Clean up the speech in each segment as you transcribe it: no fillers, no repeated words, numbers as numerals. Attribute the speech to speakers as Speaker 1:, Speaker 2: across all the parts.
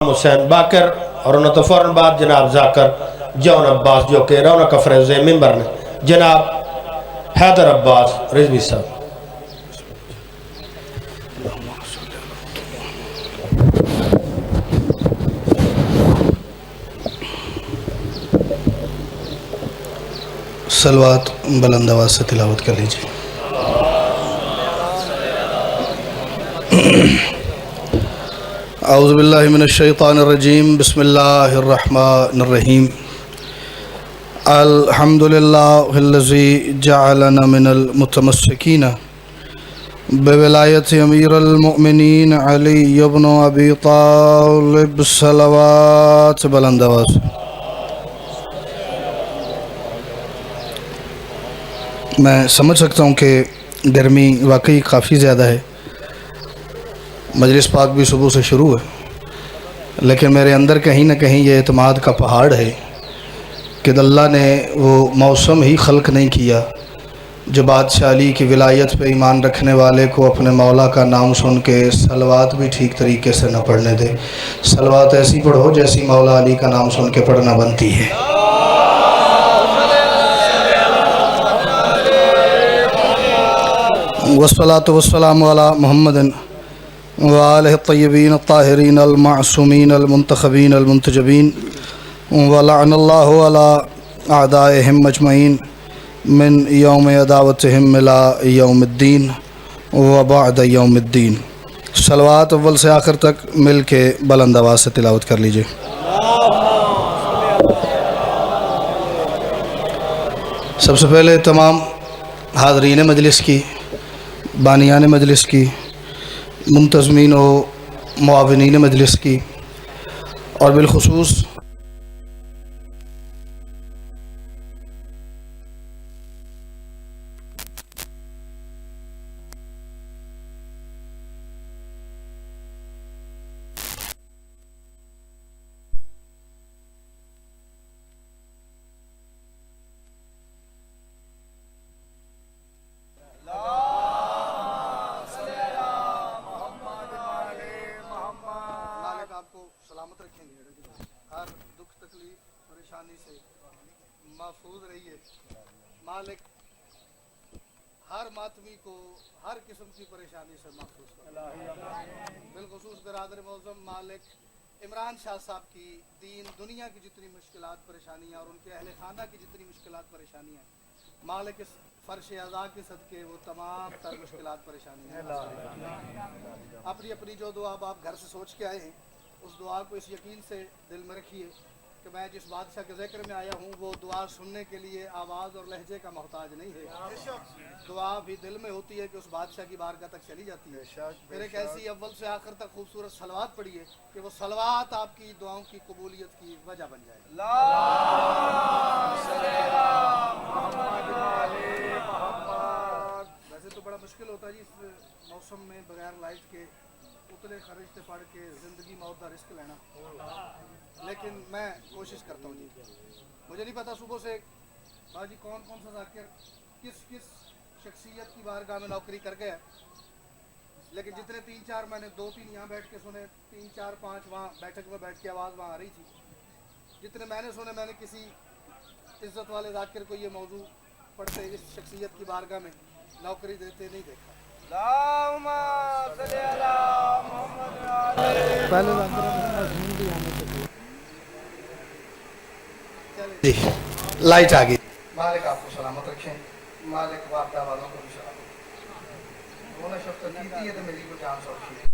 Speaker 1: हुसैन बाकर और उन्होंने तो फ़ौरन बाद जनाब जाकर जौन अब्बास जो कि रौनक अफरेज़ मिंबर ने जनाब हैदर अब्बास रिजवी साहब।
Speaker 2: सलवात बुलंद आवाज़ से तिलावत कर लीजिए। औज़ु बिल्लाहि मिनश शैतानिर रजीम बिस्मिल्लाहिर्रहमानिर्रहीम अल्हम्दुलिल्लाहिल्लज़ी जअलना मिनल मुतमस्सिकीना बिविलायति अमीरुल मुमिनीन अली इब्न अबी तालिब सलवात बुलंद आवाज़। मैं समझ सकता हूँ कि गर्मी वाकई काफ़ी ज़्यादा है, मजलिस पाक भी सुबह से शुरू है, लेकिन मेरे अंदर कहीं ना कहीं ये एतमाद का पहाड़ है कि अल्लाह ने वो मौसम ही खल्क नहीं किया जो बादशाह अली की विलायत पे ईमान रखने वाले को अपने मौला का नाम सुन के सलवात भी ठीक तरीके से न पढ़ने दे। सलवात ऐसी पढ़ो जैसी मौला अली का नाम सुन के पढ़ना बनती है। वस्सलातु वस्सलामु अला मुहम्मदिन व आलिहि तय्यबीन ताहिरीन अल मासूमीन अल मुंतखबीन अल मुंतजबीन व लअनल्लाहु अला अअदाइहिम अजमईन मिन यौम अदावतिहिम इला यौमिद्दीन व बअद यौमिद्दीन। सलवात अव्वल से आखिर तक मिल के बुलंद आवाज़ से तिलावत कर लीजिए। सबसे पहले तमाम हाज़रीन मजलिस की, बानियान मजलिस की, मुंतज़मीन व मुआविनीन मजलिस की और बिलखुसूस सलामत रखेंगे, हर दुख तकलीफ परेशानी से महफूज रहिए। मालिक हर मातमी को हर किस्म की परेशानी से महफूज करे। बिलखुसूस बिरादर मौज़म मालिक इमरान शाह साहब की दीन दुनिया की जितनी मुश्किलात परेशानियाँ और उनके अहले खाना की जितनी मुश्किलात परेशानियाँ, मालिक इस फ़र्श अज़ा के सदक़े वो तमाम तर मुश्किलात परेशानियाँ अपनी अपनी जो दुआ आप घर से सोच के आए हैं उस दुआ को इस यकीन से दिल में रखिए कि मैं जिस बादशाह के ज़िक्र में आया हूँ वो दुआ सुनने के लिए आवाज़ और लहजे का मोहताज नहीं है। दुआ भी दिल में होती है कि उस बादशाह की बारगाह तक चली जाती है। फिर एक ऐसी अव्वल से आखिर तक खूबसूरत सलवात पढ़िए कि वो सलवात आपकी दुआओं की कबूलियत की वजह बन जाए। वैसे तो बड़ा मुश्किल होता है जी इस मौसम में बगैर लाइट के उतले खर्च पढ़ के ज़िंदगी मौत का रिस्क लेना, लेकिन मैं कोशिश करता हूँ जी। मुझे नहीं पता सुबह से बाजी कौन कौन सा जाकिर किस किस शख्सियत की बारगाह में नौकरी कर गया, लेकिन जितने 3-4 मैंने 2-3 यहाँ बैठ के सुने, 3-4-5 वहाँ बैठक में बैठ के आवाज़ वहाँ आ रही थी, जितने मैंने सुने मैंने किसी इज़्ज़त वाले जाकिर को ये मौजू पढ़ते इस शख्सियत की बारगाह में नौकरी देते नहीं देखा। पहले जी लाइट आ गई। मालिक आपको सलामत रखें, मालिक वाक़ा वालों को भी सलामत रखें। उन्होंने शफ़क़त की थी तो मेरी को जान सौखी है।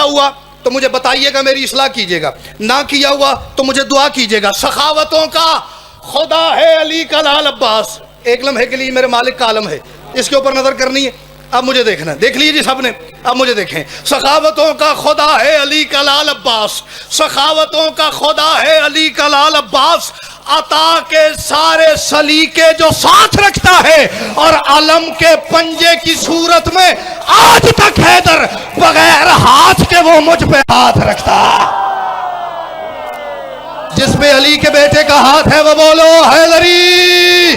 Speaker 2: हुआ तो मुझे बताइएगा, मेरी इस्लाह कीजिएगा, ना किया हुआ तो मुझे दुआ कीजिएगा। सखावतों का खुदा है अली का लाल अब्बास। एक लम्हे के लिए मेरे मालिक का आलम है, इसके ऊपर नजर करनी है। अब मुझे देखना, देख लीजिए सबने, अब मुझे देखें। सखावतों का खुदा है अली का लाल अब्बास, सखावतों का खुदा है अली का लाल अब्बास, अता के सारे सलीके जो साथ रखता है और आलम के पंजे की सूरत में आज तक हैदर बगैर हाथ के वो मुझ पे हाथ रखता। जिस पे अली के बेटे का हाथ है वो बोलो हैदरी।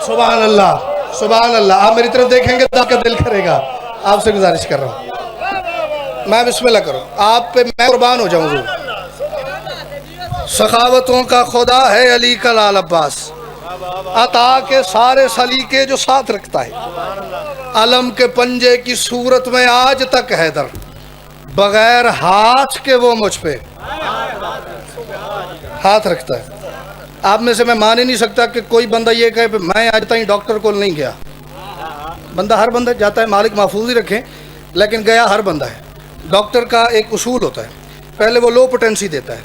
Speaker 2: सुभान अल्लाह, सुभान अल्लाह। आप मेरी तरफ देखेंगे तो आपका दिल करेगा। आपसे गुजारिश कर रहा हूं, मैं बिस्मिल्लाह करो, आप पे मैं कुर्बान हो जाऊंगा। सखावतों का खुदा है अली का लाल अब्बास, अता के सारे सलीके जो साथ रखता है, अलम के पंजे की सूरत में आज तक हैदर बगैर हाथ के वो मुझ पे हाथ रखता है। आप में से मैं मान ही नहीं सकता कि कोई बंदा ये कहे मैं आज तक डॉक्टर को नहीं गया। बंदा हर बंदा जाता है, मालिक महफूज ही रखें, लेकिन गया हर बंदा है। डॉक्टर का एक उसूल होता है, पहले वो लो पोटेंसी देता है,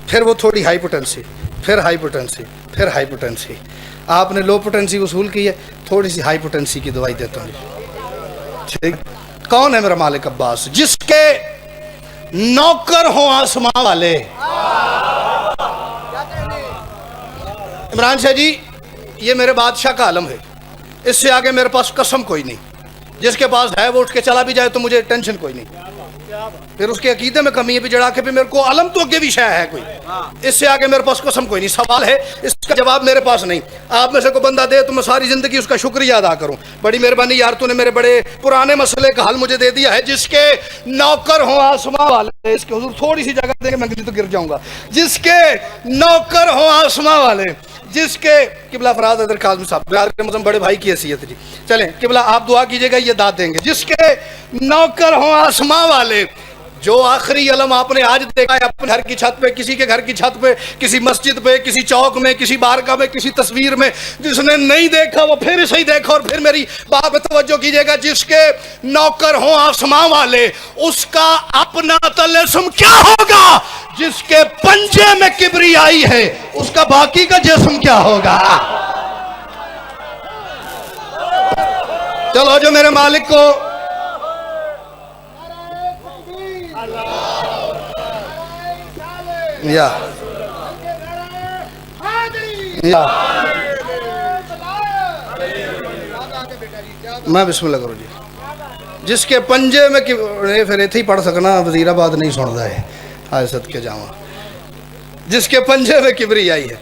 Speaker 2: फिर वो थोड़ी हाई पोटेंसी, फिर हाई पोटेंसी, फिर हाई पोटेंसी। आपने लो पोटेंसी वसूल की है, थोड़ी सी हाई पोटेंसी की दवाई देता हूँ। ठीक, कौन है मेरा मालिक अब्बास? जिसके नौकर हो आसमां वाले। इमरान शाह जी, ये मेरे बादशाह का आलम है, इससे आगे मेरे पास कसम कोई नहीं। जिसके पास है वो उठ के चला भी जाए तो मुझे टेंशन कोई नहीं। फिर उसके अकीदे में कमी है भी जड़ा के भी मेरे को आलम तो आगे भी शाह है कोई, इससे आगे मेरे पास कसम कोई नहीं। सवाल है, इसका जवाब मेरे पास नहीं। आप में से कोई बंदा दे तो मैं सारी जिंदगी उसका शुक्रिया अदा करूं, बड़ी मेहरबानी यार, तूने मेरे बड़े पुराने मसले का हल मुझे दे दिया है। जिसके नौकर हो आसमां वाले, इसके हुजूर थोड़ी सी जगह देंगे मैं तो गिर जाऊंगा। जिसके नौकर हो आसमां वाले, जिसके किबला फराज अदर काज़मी साहब बड़े भाई की हैसियत जी, चलें किबला आप दुआ कीजिएगा, ये दाद देंगे। जिसके नौकर हो आसमां वाले, जो आखिरी अलम आपने आज देखा है अपने घर की छत पे, किसी के घर की छत पे, किसी मस्जिद पे, किसी चौक में, किसी बारगाह में, किसी तस्वीर में, जिसने नहीं देखा वो फिर सही देखा। और फिर मेरी बात पे तवज्जो कीजिएगा। जिसके नौकर हो आसमां वाले, उसका अपना तलस्सुम क्या होगा? जिसके पंजे में किब्रियाई है, उसका बाकी का जिस्म क्या होगा? चलो जो मेरे मालिक को या मैं बिस्मिल्लाह करो जी। जिसके पंजे में फिर इत्थे ही पढ़ सकना, वजीराबाद नहीं सुनता है, आज सद के जावा। जिसके पंजे में किब्रियाई है।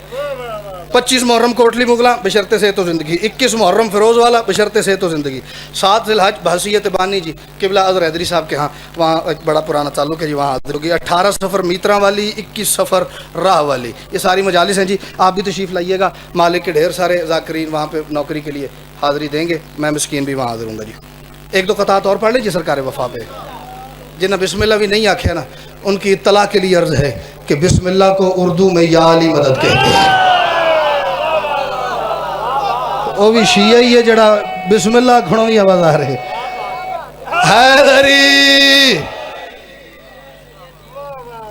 Speaker 2: 25 मुहर्रम कोटली मुगला बशर्ते से तो ज़िंदगी, 21 मुहर्रम फिरोज़ वाला बशर्ते से तो ज़िंदगी, 7 ज़िलहज बहसीयत बानी जी किबला अज़र हैदरी साहब के यहाँ, वहाँ एक बड़ा पुराना ताल्लुक है जी, वहाँ हाजिर होगी। 18 सफ़र मीतरा वाली, 21 सफ़र राह वाली, ये सारी मजालिस हैं जी। आप भी तशरीफ़ लाइएगा। मालिक के ढेर सारे ज़ाकिरीन वहाँ पर नौकरी के लिए हाज़िरी देंगे, मैं मिस्कीन भी वहाँ हाजिर हूँगा जी। एक दो क़तात और पढ़ लीजिए सरकार वफ़ा पे। जिन्हें बिस्मिल्लाह भी नहीं आखे ना, उनकी इत्तला के लिए अर्ज़ है कि बिस्मिल्लाह को उर्दू में या अली मदद कहते हैं। वो भी शिया ही है जड़ा बिस्मिल्लाह खड़ो ही आवाज आ रही हैदरी।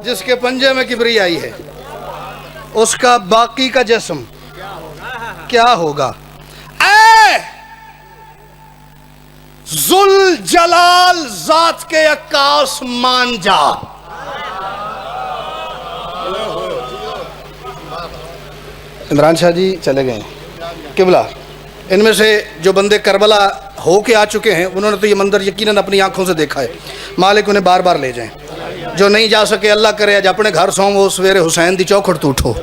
Speaker 2: जिसके पंजे में किब्रियाई है, उसका बाकी का जिस्म क्या होगा? ऐ जुल जलाल जात के अक्कास मान जा। इमरान शाह जी चले गए किबला। इनमें से जो बंदे करबला हो के आ चुके हैं, उन्होंने तो ये मंजर यकीनन अपनी आंखों से देखा है। मालिक उन्हें बार बार ले जाएं। जो नहीं जा सके, अल्लाह करे आज अपने घर सो, वो सवेरे हुसैन दी चौखट तो उठो।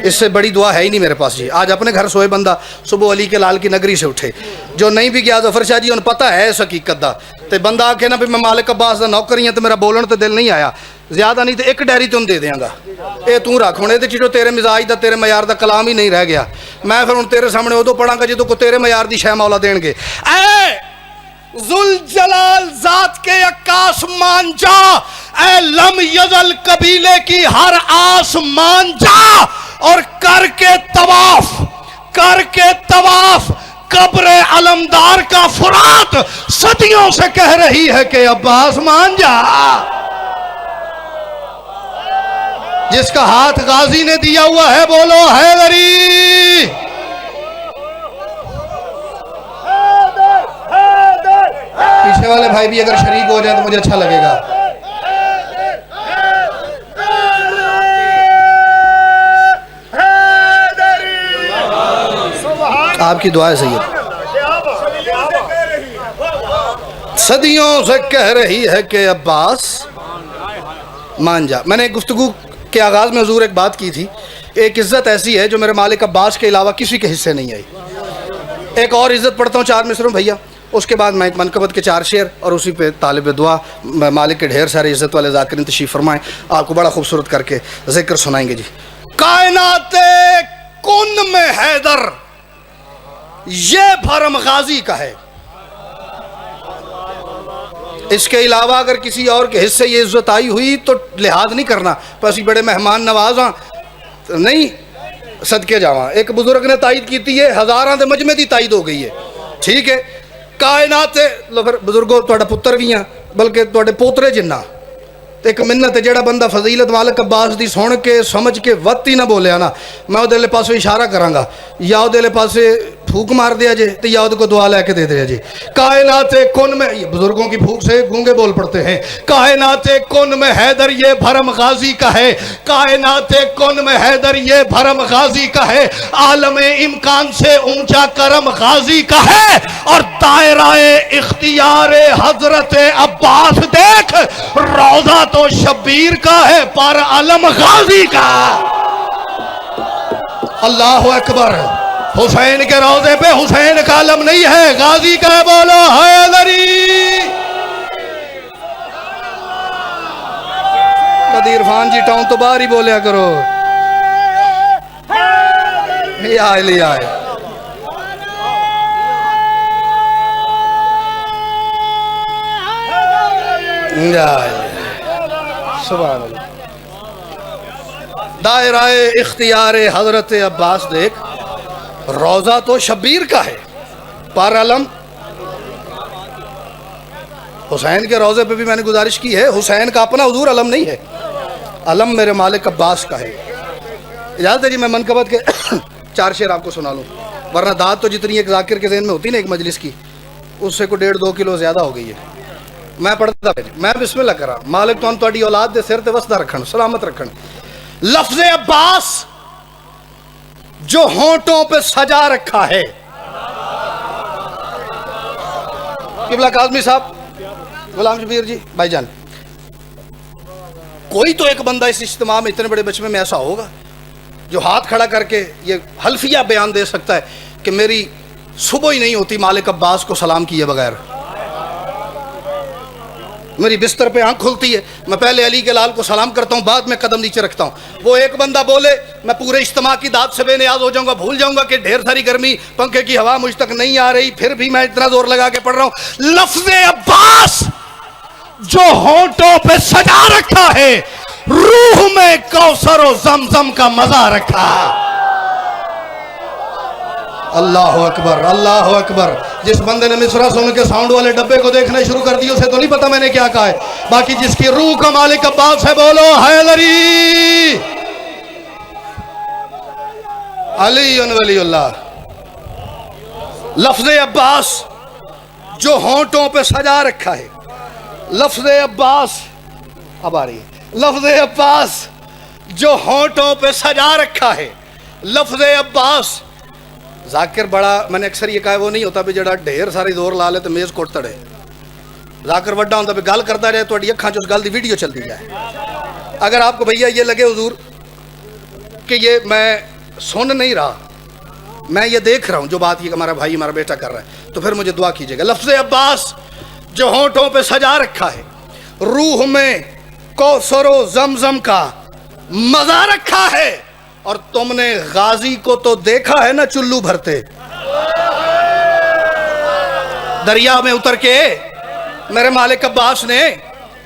Speaker 2: इससे बड़ी दुआ है ही नहीं मेरे पास जी। आज अपने घर सोए बंदा सुबह अली के लाल की नगरी से उठे। जो नहीं भी गया जफर शाह जी, उन्हें पता है इस हकीकत का। तो बंदा आखे ना भी मैं मालिक अब्बास का नौकर ही हाँ, तो मेरा बोलन तो दिल नहीं आया, ज्यादा नहीं तो एक डायरी तुम दे देंगा, ये तू रख। हूँ ये तेरे मिजाज का, तेरे मयार का कलाम ही नहीं रह गया। मैं फिर हूँ तेरे सामने उदो पढ़ांगा जो को तेरे मयार की शह मौला देंगे। जुल जलाल जात के अक्कास मान जा, ऐ लम यजल कबीले की हर आस मान जा, और करके तवाफ कब्र अलमदार का फुरात सदियों से कह रही है कि अब्बास मान जा। जिसका हाथ गाजी ने दिया हुआ है बोलो हैदरी। पीछे वाले भाई भी अगर शरीक हो जाए तो मुझे अच्छा लगेगा। आपकी दुआ है सैयद। सदियों से कह रही है कि अब्बास मान जा। मैंने गुफ्तगू के आगाज़ में हुजूर एक बात की थी, एक इज़्ज़त ऐसी है जो मेरे मालिक अब्बास के अलावा किसी के हिस्से नहीं आई। एक और इज़्ज़त पढ़ता हूँ 4 मिसरों भैया, उसके बाद मैं एक मनकबत के 4 शेर और उसी पे तालिब दुआ मालिक के ढेर सारे इज़्ज़त वाले ज़ाकिरीन तशरीफ़ फरमाएँ। आपको बड़ा खूबसूरत करके ज़िक्र सुनाएंगे जी। कायनाते कुन में हैदर ये भरम गाजी का है। इसके अलावा अगर किसी और के हिस्से ये इज्जत आई हुई तो लिहाज नहीं करना, बस बड़े मेहमान नवाज नहीं सदके जावा। एक बुजुर्ग ने तायद की थी, है हज़ारां दे मजमे दी तायद हो गई है। ठीक है, कायनात लो फिर बुजुर्गो तुहाडा पुत्र भी हाँ बल्कि तुहाडे पोतरे जिन्ना। तो एक मिन्नत है, जेड़ा बंदा फजीलत मालिक अब्बास दी सुन के समझ के वत ही ना बोलिया ना, मैं उहदे पासों इशारा करांगा या उहदे पासे फूक मार दिया जे तो या को दुआ लैके दे दिया जे। कायनाते कुन में, ये बुजुर्गों की फूक से गूंगे बोल पड़ते हैं। कायनाते कुन में हैदर ये भरम गाजी का है। कायनाते कुन में हैदर ये भरम गाजी का है। आलम इम्कान से ऊंचा करम गाजी का है। और दायराए इख्तियार हजरत अब्बास देख, रोजा तो शब्बीर का है पर अलम गाजी का। अल्लाह अकबर। हुसैन के रोजे पे हुसैन का आलम नहीं है, गाजी का है। बोलो हैदरी। कदी इरफान जी टाउन तो बाहर ही बोलिया करो। ले आए सुभान अल्लाह। दायराए इख्तियार हजरत अब्बास देख, रोजा तो शब्बीर का है पर अलम हुसैन के रोजे पे भी मैंने गुजारिश की है, हुसैन का अपना हुजूर अलम नहीं है, अलम मेरे मालिक अब्बास का है। इजाज़त है जी, मैं मनकबत के 4 शेर आपको सुना लूँ, वरना दाद तो जितनी एक जाकिर के ज़हन में होती ना एक मजलिस की, उससे को 1.5-2 किलो ज़्यादा हो गई है। मैं पढ़ता मैं बिस्मिल्लाह करा। मालिक तो तुहाडी औलाद दे सिर ते वसदा रखन, सलामत रखन। लफ्ज़ अब्बास जो होंठों पे सजा रखा है। किबला काज़मी साहब, गुलाम शबीर जी भाईजान, कोई तो एक बंदा इस इज्तिमा में इतने बड़े बचपन में ऐसा होगा जो हाथ खड़ा करके ये हल्फिया बयान दे सकता है कि मेरी सुबह ही नहीं होती मालिक अब्बास को सलाम किए बगैर, मेरी बिस्तर पे आंख खुलती है, मैं पहले अली के लाल को सलाम करता हूँ, बाद में कदम नीचे रखता हूँ। वो एक बंदा बोले मैं पूरे इज्तिमा की दाद से बेनियाज हो जाऊंगा, भूल जाऊंगा कि ढेर सारी गर्मी, पंखे की हवा मुझ तक नहीं आ रही, फिर भी मैं इतना जोर लगा के पढ़ रहा हूँ। लफ्ज़ अब्बास जो होंठों पे सजा रखा है, रूह में कौसर और जमजम का मजा रखा। अल्लाह अकबर, अल्लाह अकबर। जिस बंदे ने मिसरा सुन के साउंड वाले डब्बे को देखना शुरू कर दिया, उसे तो नहीं पता मैंने क्या कहा है, बाकी जिसकी रूह का मालिक अब्बास है, बोलो हैदरी। अली वलीउल्लाह। लफ्ज़ अब्बास जो होंठों पे सजा रखा है, लफ्ज़ अब्बास अब आ रही है, लफ्ज़ अब्बास जो होंठों पे सजा रखा है, लफ्ज़ अब्बास। जाकिर बड़ा, मैंने अक्सर ये कहा, वो नहीं होता भी जड़ा ढेर सारी जोर ला ले तो मेज़ कोट तड़े। जाकिर वड्डा होता भी गल करता रहे तो अखा च उस गल की वीडियो चलती जाए। अगर आपको भैया ये लगे हुजूर कि ये मैं सुन नहीं रहा, मैं ये देख रहा हूँ जो बात ये हमारा भाई हमारा बेटा कर रहा है, तो फिर मुझे दुआ कीजिएगा। लफ्ज़ अब्बास जो होंठों पे सजा रखा है, रूह में कौसरो जमजम का मजा रखा है। और तुमने गाजी को तो देखा है ना चुल्लू भरते, दरिया में उतर के मेरे मालिक अब्बास ने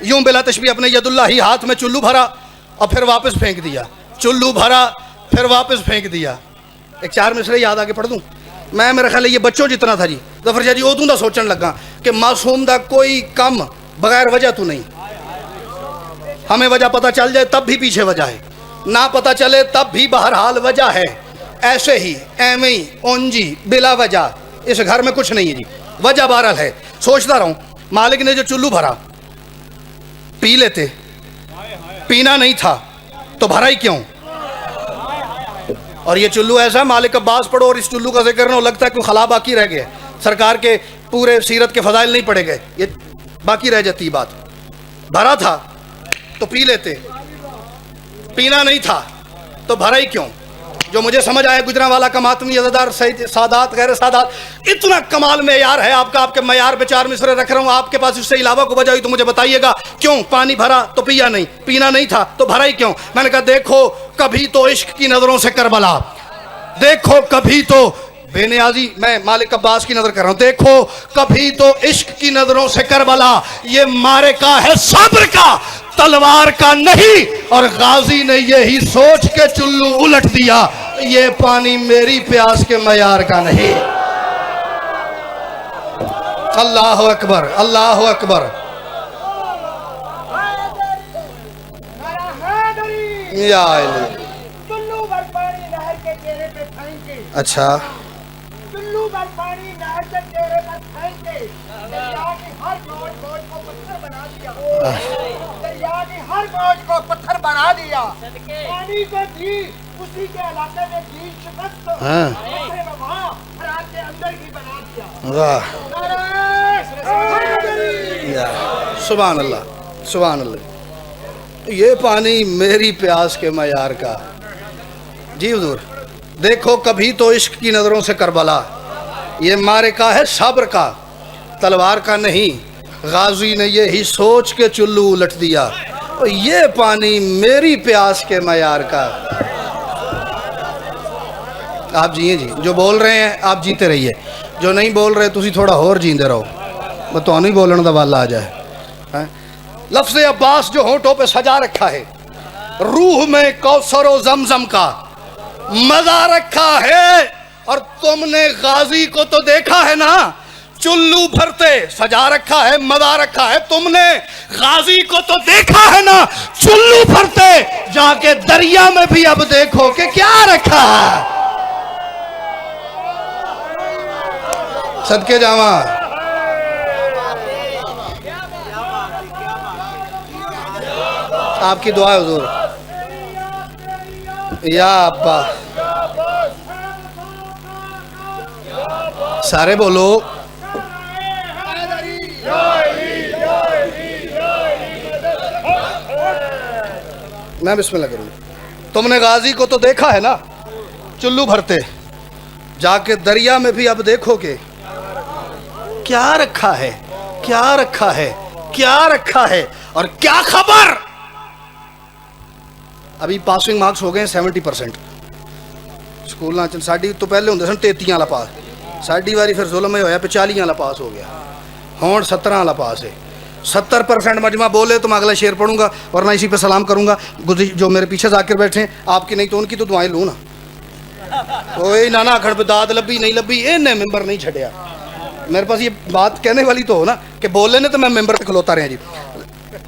Speaker 2: यूं बिला तशबीह अपने यदुल्लाह ही हाथ में चुल्लू भरा और फिर वापस फेंक दिया, चुल्लू भरा फिर वापस फेंक दिया। एक 4 मिसरे याद आगे पढ़ दूं। मैं मेरा ख्याल है ये बच्चों जितना था जी जफर शाह जी उदों का सोचन लगा कि मासूम का कोई कम बगैर वजह तो नहीं। हमें वजह पता चल जाए तब भी पीछे वजह है, ना पता चले तब भी बहरहाल वजह है। ऐसे ही एवं ही ओंजी बिला वजह इस घर में कुछ नहीं है जी, वजह बहरहाल है। सोचता रहूं मालिक ने जो चुल्लू भरा, पी लेते, पीना नहीं था तो भरा ही क्यों? और ये चुल्लू ऐसा मालिक अब्बास पढ़ो और इस चुल्लू का जिक्र ना हो, लगता है कोई खला बाकी रह गया, सरकार के पूरे सीरत के फजाइल नहीं पड़े गए, ये बाकी रह जाती बात। भरा था तो पी लेते, पीना नहीं था तो भरा ही क्यों? जो मुझे समझ आया गुजरांवाला का मातमी अज़ादार सादात गैर सादात, इतना कमाल मेयार है आपका, आपके मेयार पे 4 मिसरे रख रहा हूँ आपके पास, इससे अलावा को बजाई तो मुझे बताइएगा क्यों पानी भरा तो पिया नहीं, पीना नहीं था तो भरा ही क्यों? मैंने कहा देखो कभी तो इश्क की नजरों से करबला, देखो कभी तो बेनियाजी, मैं मालिक अब्बास की नजर कर रहा हूं, देखो कभी तो इश्क की नजरों से करबला, ये मारे का है सब्र का तलवार का नहीं, और गाजी ने यही सोच के चुल्लू उलट दिया, ये पानी मेरी प्यास के मयार का नहीं। अल्लाह अकबर, अल्लाह अकबर। या अच्छा
Speaker 3: चुल्लू भर पानी नहर के चेहरे पर फेंक के दरिया की हर मौज को पत्थर बना दिया, दरिया की हर मौज को पत्थर बना दिया, पानी को भी उसी के इलाके में भी शिकस्त वहाँ रात के अंदर ही बना दिया।
Speaker 2: वाह सुभान अल्लाह, सुभान अल्लाह। ये पानी मेरी प्यास के मयार का जी हुजूर, देखो कभी तो इश्क की नज़रों से करबला, ये मारे का है सब्र का तलवार का नहीं, गाजी ने यही सोच के चुल्लू उलट दिया, और ये पानी मेरी प्यास के मयार का। आप जिए जी, जो बोल रहे हैं आप जीते रहिए, जो नहीं बोल रहे तुसी थोड़ा और जींदे रहो, मैं तो नहीं बोलने का वाला आ जाए। लफ्ज़ अब्बास जो होठों पे सजा रखा है, रूह में कौसर व जमजम का मजा रखा है, और तुमने गाजी को तो देखा है ना, चुल्लू भरते सजा रखा है, मजा रखा है, तुमने गाजी को तो देखा है ना, चुल्लू भरते जाके दरिया में भी अब देखो कि क्या रखा है। सदके जावा, आपकी दुआ है हुजूर। या अब्बा, सारे बोलो मैं बिस्मिल्लाह करूँ। तुमने गाजी को तो देखा है ना, चुल्लू भरते जाके दरिया में भी अब देखोगे क्या रखा है, क्या रखा है, क्या रखा है, और क्या खबर। अभी पासिंग मार्क्स हो गए 70%। स्कूल ना चल साड़ी तो पहले होंगे सन 33 वाला पास, साड़ी वारी फिर जुल्म होया 40 वाला पास हो गया, हुण 17 वाला पास है। 70% मजमा बोले तो मैं अगला शेर पढ़ूंगा, वरना इसी पे सलाम करूंगा। जो मेरे पीछे जाकर बैठे हैं, आपकी नहीं तो उनकी तो दुआएं लूँ ना। कोई नाना आखड़ पे दाद लभी नहीं लभी, इन्हें मेंबर नहीं छड़िया। मेरे पास ये बात कहने वाली तो हो ना कि बोले ने तो मैं मेंबर पे खलोता रहा जी।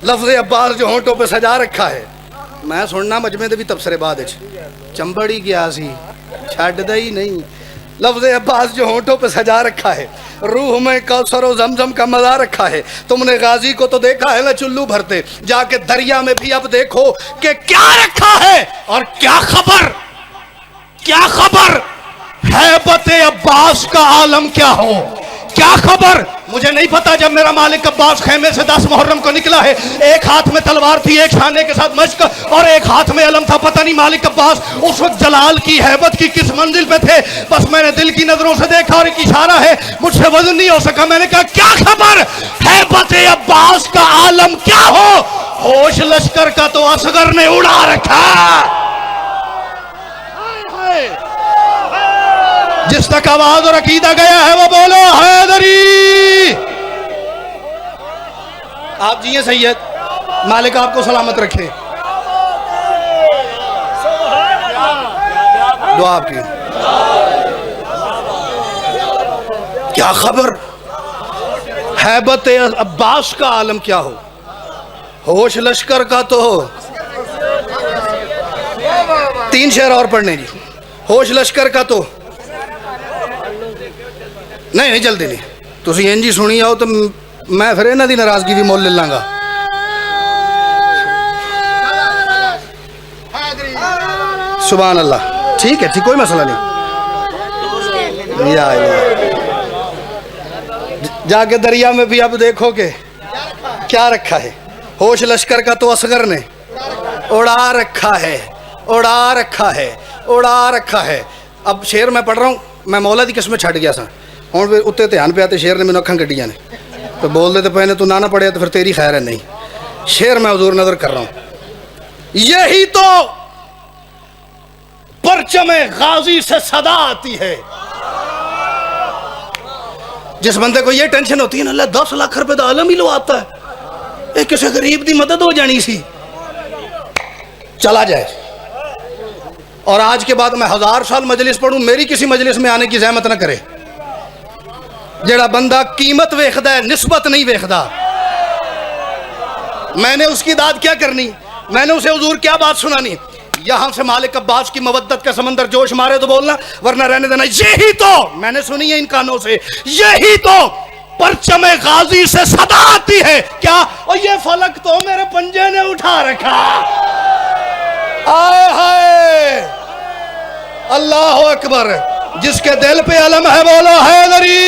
Speaker 2: लफ्ज़ अब्बास जो होंठों पे सजा रखा है, मैं सुनना मजमे दे भी तबसरे बाद चंबड़ ही गया सी, छड्डदा ही नहीं। लफ्ज़ अब्बास जो होंठों पे सजा रखा है, रूह में कौसर व जमजम का मजा रखा है, तुमने गाजी को तो देखा है ना चुल्लू भरते, जाके दरिया में भी अब देखो कि क्या रखा है, और क्या खबर, क्या खबर। हैबत अब्बास का आलम क्या हो, क्या खबर। मुझे नहीं पता, जब मेरा मालिक अब्बास खेमे से 10 मुहर्रम को निकला है, एक हाथ में तलवार थी, एक शाने के साथ मश्क, और एक हाथ में अलम था। पता नहीं मालिक अब्बास उस वक्त जलाल की हैबत की किस मंजिल पे थे। बस मैंने दिल की नजरों से देखा और एक इशारा है, मुझसे वजन नहीं हो सका। मैंने कहा क्या खबर, हैबत अब्बास का आलम क्या हो। होश लश्कर का तो असगर ने उड़ा रखा। जिस तक आवाज और अकीदा गया है वो बोलो हैदरी। आप जिए सैयद, मालिक आपको सलामत रखे। दुआ आपकी। क्या खबर, हैबत अब्बास का आलम क्या हो, होश लश्कर का तो हो। 3 शेर और पढ़ने जी। होश लश्कर का तो नहीं जल्दी नहीं, तुसी इंज ही सुनी आओ तो मैं फिर इन्हां दी नाराजगी भी मोल ले लांगा। सुभान अल्लाह, ठीक है, ठीक, कोई मसला नहीं। या जाके दरिया में भी अब देखोगे क्या रखा है। होश लश्कर का तो असगर ने उड़ा रखा है, उड़ा रखा है, उड़ा रखा है। अब शेर मैं पढ़ रहा हूँ, मैं मौला दी किस्में छड़ गया सा हूँ, फिर उत्ते ध्यान पे आते शेर ने मैंने अखा कटिया ने तो बोल देते पे ने तू ना पढ़िया तो फिर तेरी खैर है नहीं। शेर मैं हुजूर नजर कर रहा हूँ। यही तो परचमे गाजी से सदा आती है। जिस बंदे को ये टेंशन होती है ना, अल्लाह 10 लाख रुपए का आलम ही लवाता है, एक किसी गरीब की मदद हो जानी सी, चला जाए। और आज के बाद मैं 1000 साल मजलिस पढ़ूं, मेरी किसी मजलिस में आने की जहमत ना करे। जेड़ा बंदा कीमत वेखदा है, निस्बत नहीं वेखदा, मैंने उसकी दाद क्या करनी, मैंने उसे हुजूर क्या बात सुनानी। यहां से मालिक अब्बास की मवद्दत का समंदर जोश मारे तो बोलना, वरना रहने देना। यही तो मैंने सुनी है इन कानों से, यही तो परचमे गाजी से सदा आती है। क्या, और ये फलक तो मेरे पंजे ने उठा रखा। आए हाय, अल्लाह अकबर। जिसके दिल पे अलम है बोलो हैदरी।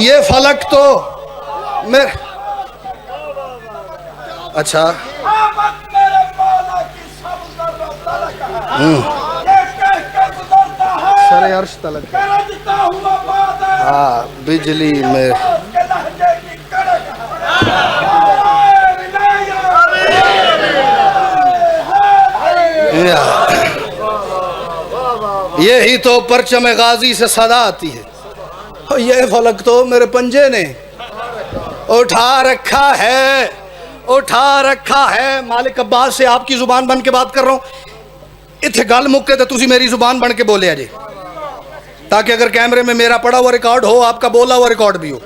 Speaker 2: ये फलक तो मेरे, अच्छा सरे अर्श तलक, हाँ बिजली में यही तो परचम गाजी से सदा आती है। और ये फलक तो मेरे पंजे ने उठा रखा है, उठा रखा है। मालिक अब्बास से आपकी जुबान बन के बात कर रहा हूं, इतने गल मुक्के तो तुसी मेरी जुबान बन के बोले अजे, ताकि अगर कैमरे में मेरा पड़ा हुआ रिकॉर्ड हो, आपका बोला हुआ रिकॉर्ड भी हो।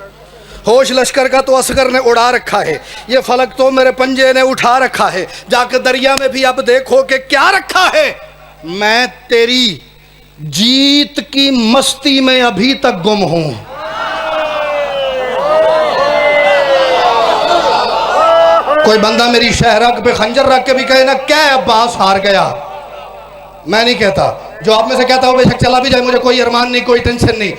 Speaker 2: होश लश्कर का तो असगर ने उड़ा रखा है, ये फलक तो मेरे पंजे ने उठा रखा है। जाकर दरिया में भी अब देखो कि क्या रखा है। मैं तेरी जीत की मस्ती में अभी तक गुम हूं। कोई बंदा मेरी शहरक पे खंजर रख के भी कहे ना, क्या अब्बास हार गया, मैं नहीं कहता। जो आप में से कहता हो बेशक चला भी जाए, मुझे कोई अरमान नहीं, कोई टेंशन नहीं,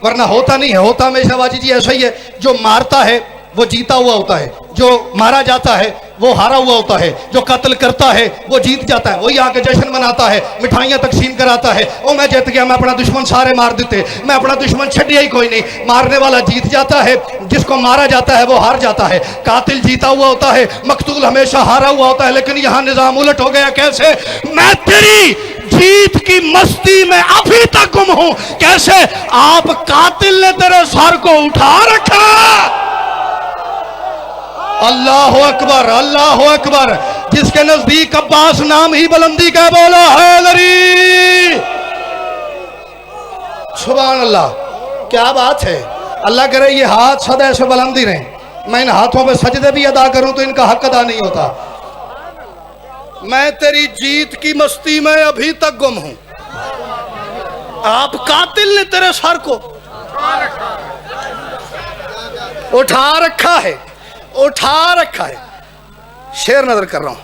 Speaker 2: वरना होता नहीं है। होता हमेशा वाजी जी ऐसा ही है, जो मारता है वो जीता हुआ होता है, जो मारा जाता है वो हारा हुआ होता है, जो कत्ल करता है वो जीत जाता है। वही आके जश्न मनाता है, मिठाइयाँ तकसीम कराता है, ओ मैं जीत गया, मैं अपना दुश्मन सारे मार देते, मैं अपना दुश्मन छड़िया ही कोई नहीं। मारने वाला जीत जाता है, जिसको मारा जाता है वो हार जाता है। कातिल जीता हुआ होता है, मकतूल हमेशा हारा हुआ होता है। लेकिन यहाँ निजाम उलट हो गया। कैसे? मैं तेरी जीत की मस्ती में अभी तक गुम हूं। कैसे? आप कातिल ने तेरे सर को उठा रखा। अल्लाह अकबर, अल्लाह अकबर। जिसके नजदीक अब्बास नाम ही बुलंदी का बोला हैदरी। सुभान अल्लाह, क्या बात है। अल्लाह करे ये हाथ सदा ऐसे बुलंदी रहे। मैं इन हाथों पे सजदे भी अदा करूं तो इनका हक अदा नहीं होता। मैं तेरी जीत की मस्ती में अभी तक गुम हूं। आप कातिल ने तेरे सर को उठा रखा है, उठा रखा है। शेर नजर कर रहा हूं।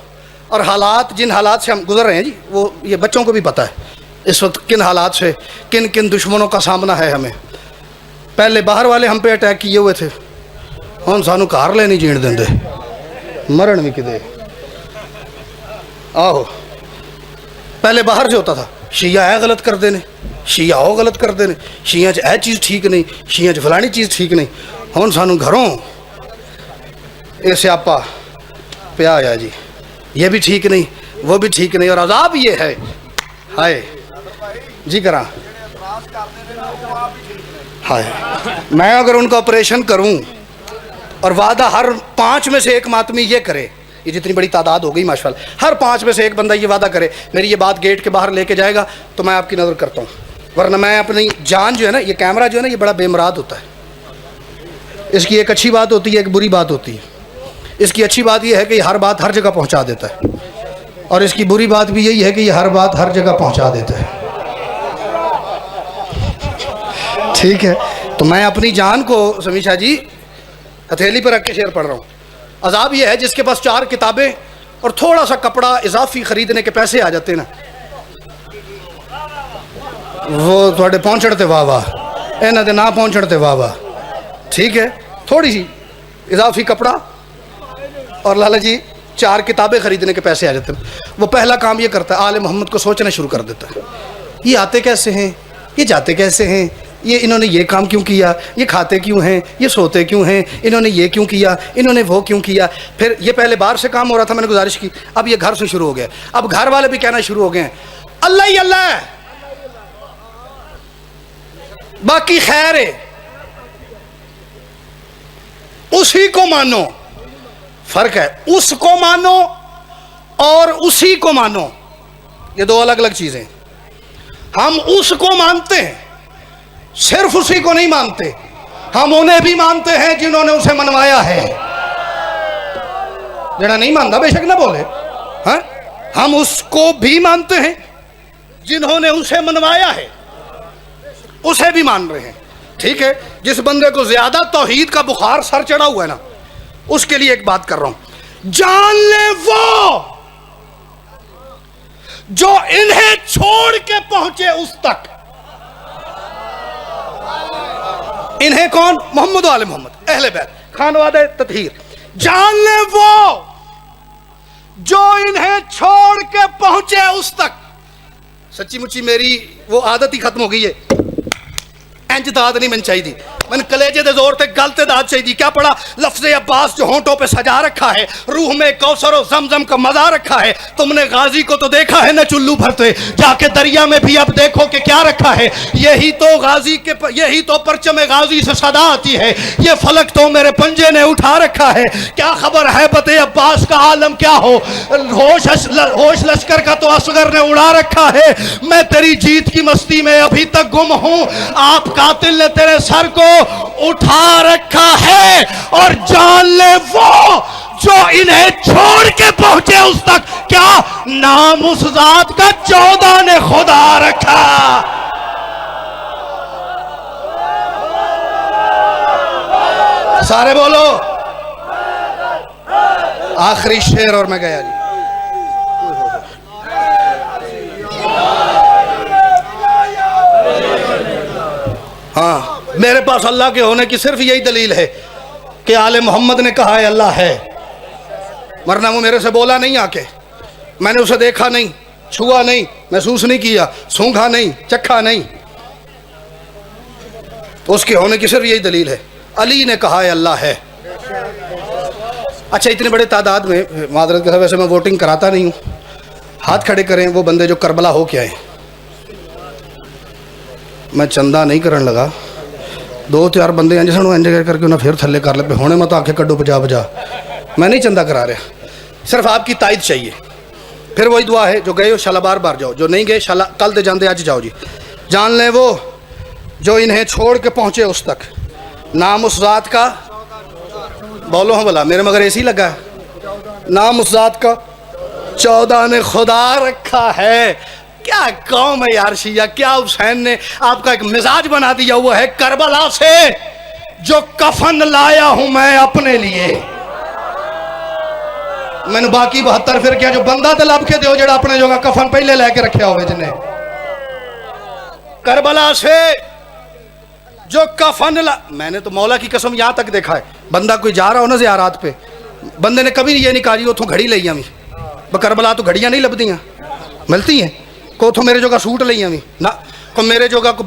Speaker 2: और हालात, जिन हालात से हम गुजर रहे हैं जी, वो ये बच्चों को भी पता है इस वक्त किन हालात से, किन किन दुश्मनों का सामना है हमें। पहले बाहर वाले हम पे अटैक किए हुए थे, हम सानू घर ले नहीं जीण देंदे, मरण भी किदे। आहो, पहले बाहर जो होता था, शिया है गलत करते ने, शिया हो गलत करते ने, शिया च यह चीज़ ठीक नहीं, शिया च फलानी चीज़ ठीक नहीं। हम सानू घरों ये स्यापा पिया आया जी, ये भी ठीक नहीं, वो भी ठीक नहीं, और अजाब ये है। हाय जी करा, हाय मैं अगर उनका ऑपरेशन करूं और वादा हर 5 में से 1 मातमी ये करे ये जितनी बड़ी तादाद हो गई माशाल्लाह, हर 5 में से एक बंदा ये वादा करे मेरी ये बात गेट के बाहर लेके जाएगा तो मैं आपकी नज़र करता हूँ, वरना मैं अपनी जान जो है ना, ये कैमरा जो है ना, ये बड़ा बेमराद होता है। इसकी एक अच्छी बात होती है, एक बुरी बात होती है। इसकी अच्छी बात यह है कि ये हर बात हर जगह पहुँचा देता है, और इसकी बुरी बात भी यही है कि ये हर बात हर जगह पहुँचा देता है। ठीक है, तो मैं अपनी जान को समीशा जी हथेली पर रख के शेर पढ़ रहा हूँ। अजाब यह है जिसके पास 4 किताबें और थोड़ा सा कपड़ा इजाफी खरीदने के पैसे आ जाते ना, वो थोड़े पहुँचते वाह वाह, इन्हों के ना पहुँचते वाह वाह। ठीक है, थोड़ी सी इजाफी कपड़ा और लाला जी 4 किताबें खरीदने के पैसे आ जाते हैं। वो पहला काम ये करता है, आले मोहम्मद को सोचना शुरू कर देता है, ये आते कैसे हैं, ये जाते कैसे हैं, ये इन्होंने ये काम क्यों किया, ये खाते क्यों हैं, ये सोते क्यों हैं, इन्होंने ये क्यों किया, इन्होंने वो क्यों किया। फिर ये पहले बाहर से काम हो रहा था, मैंने गुजारिश की, अब ये घर से शुरू हो गया। अब घर वाले भी कहना शुरू हो गए हैं अल्लाह ही अल्लाह है, बाकी खैर है, उसी को मानो। फर्क है, उसको मानो और उसी को मानो, ये 2 अलग अलग चीजें। हम उसको मानते हैं, सिर्फ उसी को नहीं मानते, हम उन्हें भी मानते हैं जिन्होंने उसे मनवाया है। जरा नहीं मानता बेशक ना बोले, हाँ, हम उसको भी मानते हैं जिन्होंने उसे मनवाया है, उसे भी मान रहे हैं। ठीक है, जिस बंदे को ज्यादा तौहीद का बुखार सर चढ़ा हुआ है ना, उसके लिए एक बात कर रहा हूं, जान ले वो जो इन्हें छोड़ के पहुंचे उस तक। इन्हें कौन? मोहम्मद आले मोहम्मद, अहले बैत, खानवादे ततहीर। जान ले वो जो इन्हें छोड़ के पहुंचे उस तक। सच्ची मुच्ची मेरी वो आदत ही खत्म हो गई है, इंज दाद नहीं मन चाहिए, मैंने कलेजे दे जोर ते गल ते दाद चाहिए। क्या पड़ा? लफ्ज़े अब्बास जो होंठों पे सजा रखा है, रूह में कौसर और जमजम का मजा रखा है। तुमने गाजी को तो देखा है न चुल्लू भरते, जाके दरिया में भी अब देखो कि क्या रखा है। यही तो गाजी के, यही तो परचम गाजी से सदा आती है। ये फलक तो मेरे पंजे ने उठा रखा है। क्या खबर है बते अब्बास का आलम क्या हो, होश लश्कर का तो असगर ने उड़ा रखा है। मैं तेरी जीत की मस्ती में अभी तक गुम हूं, आप कातिल ने तेरे सर को उठा रखा है। और जान ले वो जो इन्हें छोड़ के पहुंचे उस तक, क्या नाम उस जात का 14 ने खुदा रखा। सारे बोलो आखिरी शेर और मैं गया जी। हाँ, मेरे पास अल्लाह के होने की सिर्फ यही दलील है कि आले मोहम्मद ने कहा है अल्लाह है, वरना वो मेरे से बोला नहीं आके, मैंने उसे देखा नहीं, छुआ नहीं, महसूस नहीं किया, सूंघा नहीं, चखा नहीं, उसके होने की सिर्फ यही दलील है, अली ने कहा है अल्लाह है। अच्छा, इतने बड़े तादाद में मादरत के साथ वैसे मैं वोटिंग कराता नहीं हूँ, हाथ खड़े करें वो बंदे जो करबला हो के आए। मैं चंदा नहीं करन लगा, 2-4 बंदे इंज सन इंज करके उन्हें फिर थल्ले कर ले होने, मत आके कड्डो बजा बजा, मैं नहीं चंदा करा रहा, सिर्फ आपकी तायद चाहिए। फिर वही दुआ है, जो गए हो शाला बार बार जाओ, जो नहीं गए शाला कल दे जाते आज जाओ जी। जान लें वो जो इन्हें छोड़ के पहुँचे उस तक, नाम उस ज़ात का, बोलो हाँ भला, मेरे मगर ऐसी लगा है, नाम उस ज़ात का 14 ने खुदा रखा है। क्या कौम है यार शिया, क्या हुसैन ने आपका एक मिजाज बना दिया हुआ है। करबला से जो कफन लाया हूं मैं अपने लिए, मैंने बाकी 72 फिर क्या जो बंदा तो लब के दो जो अपने जो कफन पहले लेके रखे हुए जिन्हें। करबला से जो कफन मैंने तो मौला की कसम यहां तक देखा है, बंदा कोई जा रहा हो ना ज़ियारत पे, बंदे ने कभी ये नहीं कहा जी उतों घड़ी ली आवी, करबला तो घड़ियां नहीं लभदियां, मिलती हैं को उतो मेरे जोगा सूट ली आवी ना, को मेरे जोगा को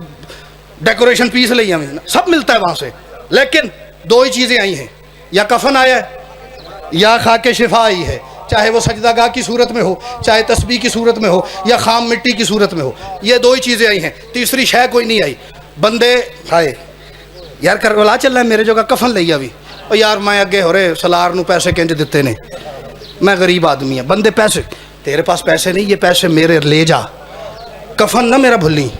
Speaker 2: डेकोरेशन पीस ली आवी ना, सब मिलता है वहां से। लेकिन 2 ही चीज़ें आई हैं, या कफन आया है या खाके शिफा आई है, चाहे वो सजदागाह की सूरत में हो, चाहे तस्बीह की सूरत में हो, या खाम मिट्टी की सूरत में हो। ये 2 ही चीज़ें आई हैं, तीसरी शय कोई नहीं आई। बंदे हाय यार करबला चल रहा है, मेरे जोगा कफन ली आवी, और यार मैं अगे हो रहे सलार नूं पैसे किंज दिते ने, मैं गरीब आदमी है, बंदे पैसे, तेरे पास पैसे नहीं, ये पैसे मेरे ले जा, कफन ना मेरा भूलनी।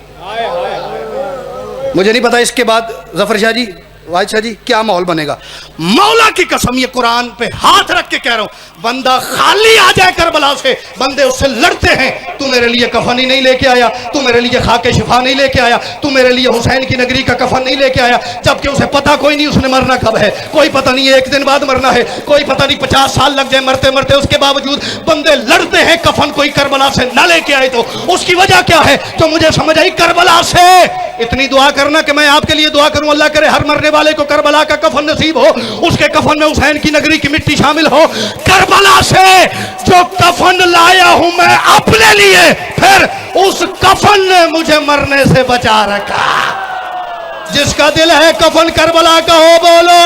Speaker 2: मुझे नहीं पता इसके बाद जफर शाह जी, वाहिद शाह जी, क्या माहौल बनेगा। मौला की कसम, ये कुरान पे हाथ रख के कह रहा हूं, बंदा खाली आ जाए करबला से, बंदे उससे लड़ते हैं, तू मेरे लिए कफन ही नहीं लेके आया, तू मेरे लिए खाके शिफा नहीं लेके आया, तू मेरे लिए हुसैन की नगरी का कफन नहीं लेके आया, जबकि उसे पता कोई नहीं उसने मरना कब है, कोई पता नहीं एक दिन बाद मरना है, कोई पता नहीं 50 साल लग जाए मरते मरते, उसके बावजूद बंदे लड़ते हैं कफन कोई करबला से न लेके आए तो उसकी वजह क्या है, तो मुझे समझ आई करबला से। इतनी दुआ करना कि मैं आपके लिए दुआ करूं, अल्लाह करे हर मरने वाले को करबला का कफन नसीब हो, उसके कफन में हुसैन की नगरी की मिट्टी शामिल हो। करबला से जो कफन लाया हूं मैं अपने लिए, फिर उस कफन ने मुझे मरने से बचा रखा। जिसका दिल है कफन करबला का हो, बोलो